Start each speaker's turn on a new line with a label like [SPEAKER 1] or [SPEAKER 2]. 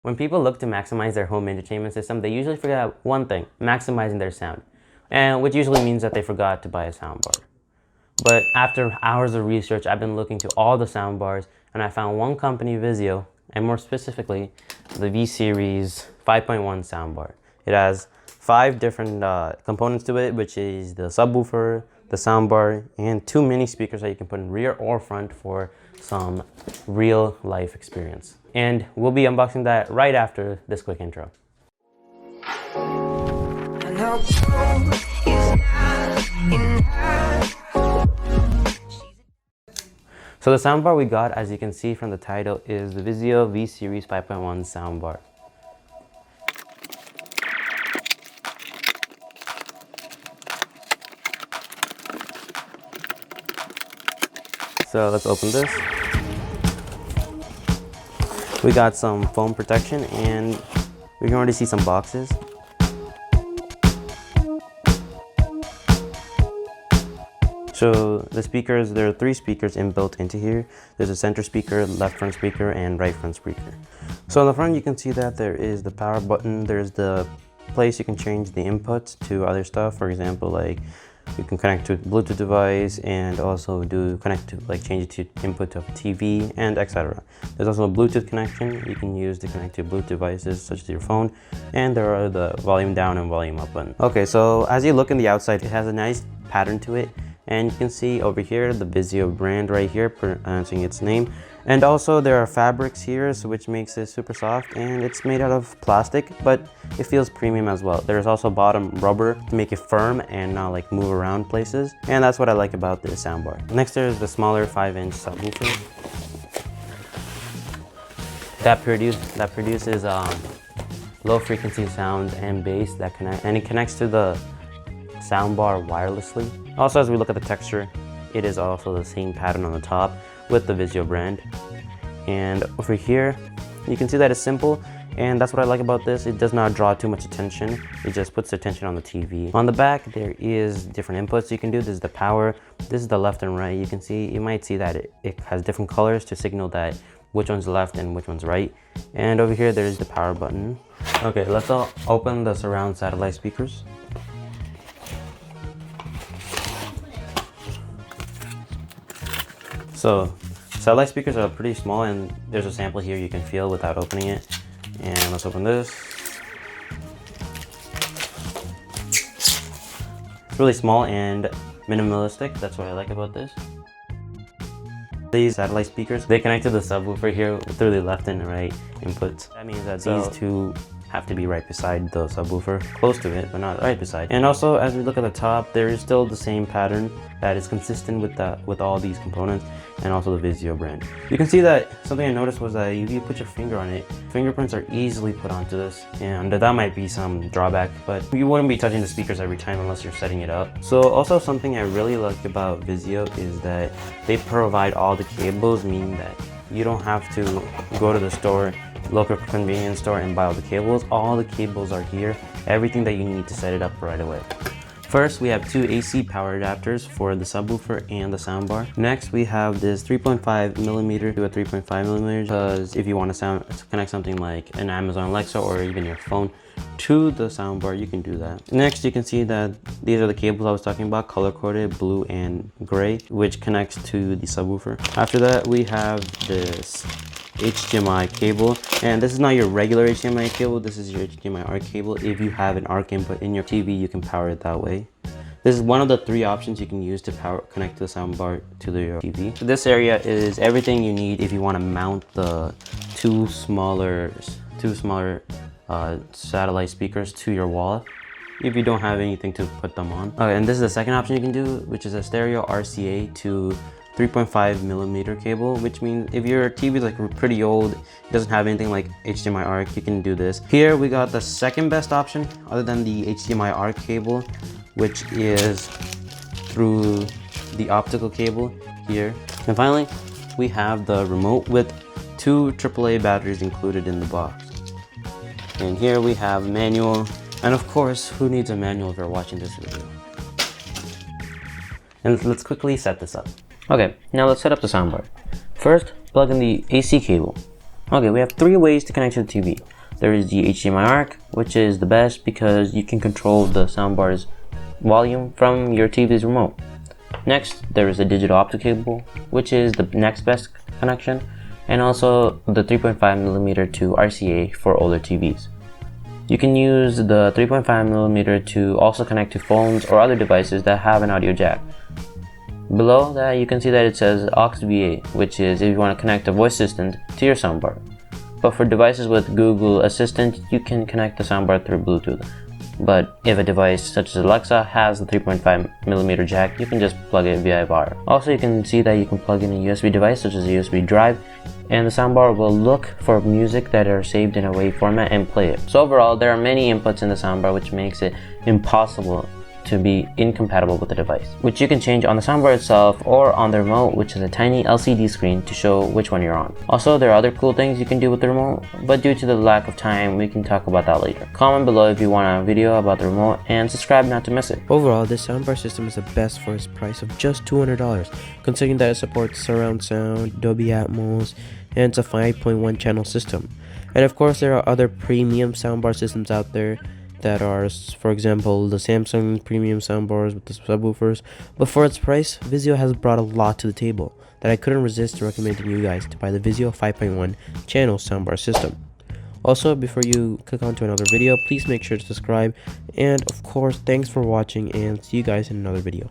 [SPEAKER 1] When people look to maximize their home entertainment system, they usually forget one thing: maximizing their sound, and which usually means that they forgot to buy a soundbar. But after hours of research, I've been looking to all the soundbars, and I found one company, Vizio, and more specifically, the V-series 5.1 soundbar. It has 5 different components to it, which is the subwoofer, the soundbar, and 2 mini speakers that you can put in rear or front for some real life experience. And we'll be unboxing that right after this quick intro. So the soundbar we got, as you can see from the title, is the Vizio V-series 5.1 soundbar. So let's open this. We got some foam protection, and we can already see some boxes. So the speakers, there are 3 speakers inbuilt into here. There's a center speaker, left front speaker, and right front speaker. So in the front you can see that there is the power button. There's the place you can change the inputs to other stuff. For example, like you can connect to a Bluetooth device, and also change it to input of a TV, and etc. There's also a Bluetooth connection you can use to connect to Bluetooth devices such as your phone, and there are the volume down and volume up button. Okay, so as you look in the outside, it has a nice pattern to it. And you can see over here the Vizio brand right here, pronouncing its name. And also there are fabrics here, so which makes it super soft, and it's made out of plastic, but it feels premium as well. There's also bottom rubber to make it firm and not like move around places. And that's what I like about this soundbar. Next there's the smaller 5-inch subwoofer that produces low frequency sounds and bass and it connects to the soundbar wirelessly. Also, as we look at the texture, it is also the same pattern on the top with the Vizio brand. And over here, you can see that it's simple, and that's what I like about this. It does not draw too much attention. It just puts attention on the TV. On the back, there is different inputs you can do. This is the power. This is the left and right. You might see that it has different colors to signal that which one's left and which one's right. And over here, there is the power button. Okay, let's open the surround satellite speakers. So satellite speakers are pretty small, and there's a sample here you can feel without opening it. And let's open this. It's really small and minimalistic. That's what I like about this. These satellite speakers, they connect to the subwoofer here through the left and right inputs. That means that these two have to be right beside the subwoofer, close to it, but not right beside. And also, as we look at the top, there is still the same pattern that is consistent with all these components, and also the Vizio brand. You can see that something I noticed was that if you put your finger on it, fingerprints are easily put onto this, and that might be some drawback, but you wouldn't be touching the speakers every time unless you're setting it up. So also something I really like about Vizio is that they provide all the cables, meaning that you don't have to go to the store, local convenience store, and buy all the cables. All the cables are here, everything that you need to set it up right away. First, we have 2 AC power adapters for the subwoofer and the soundbar. Next, we have this 3.5mm to a 3.5mm, because if you want to connect something like an Amazon Alexa or even your phone to the soundbar, you can do that. Next, you can see that these are the cables I was talking about, color-coded, blue and gray, which connects to the subwoofer. After that, we have this HDMI cable, and this is not your regular HDMI cable. This is your HDMI ARC cable. If you have an ARC input in your TV, you can power it that way. This is one of the 3 options you can use to connect the soundbar to your TV. So this area is everything you need if you want to mount the two smaller satellite speakers to your wall, if you don't have anything to put them on. Okay, and this is the second option you can do, which is a stereo RCA to 3.5mm cable, which means if your TV is like pretty old, it doesn't have anything like HDMI ARC, you can do this. Here we got the second best option other than the HDMI ARC cable, which is through the optical cable here. And finally, we have the remote with 2 AAA batteries included in the box. And here we have manual, and of course, who needs a manual if you're watching this video? And let's quickly set this up. Okay, now let's set up the soundbar. First, plug in the AC cable. Okay, we have 3 ways to connect to the TV. there is the HDMI ARC, which is the best because you can control the soundbar's volume from your TV's remote. Next, there is a digital optic cable, which is the next best connection, and also the 3.5mm to RCA for older TVs. You can use the 3.5mm to also connect to phones or other devices that have an audio jack. Below that, you can see that it says aux VA, which is if you want to connect a voice assistant to your soundbar. But for devices with Google Assistant, you can connect the soundbar through Bluetooth. But if a device such as Alexa has the 3.5mm jack, you can just plug it via wire. Also, you can see that you can plug in a USB device such as a USB drive, and the soundbar will look for music that are saved in a WAV format and play it. So overall, there are many inputs in the soundbar, which makes it impossible to be incompatible with the device, which you can change on the soundbar itself or on the remote, which is a tiny LCD screen to show which one you're on. Also, there are other cool things you can do with the remote, but due to the lack of time, we can talk about that later. Comment below if you want a video about the remote, and subscribe not to miss it.
[SPEAKER 2] Overall, this soundbar system is the best for its price of just $200, considering that it supports surround sound, Dolby Atmos, and it's a 5.1 channel system. And of course, there are other premium soundbar systems out there that are, for example, the Samsung premium soundbars with the subwoofers, but for its price, Vizio has brought a lot to the table that I couldn't resist recommending you guys to buy the Vizio 5.1 channel soundbar system. Also, before you click on to another video, please make sure to subscribe, and of course, thanks for watching, and see you guys in another video.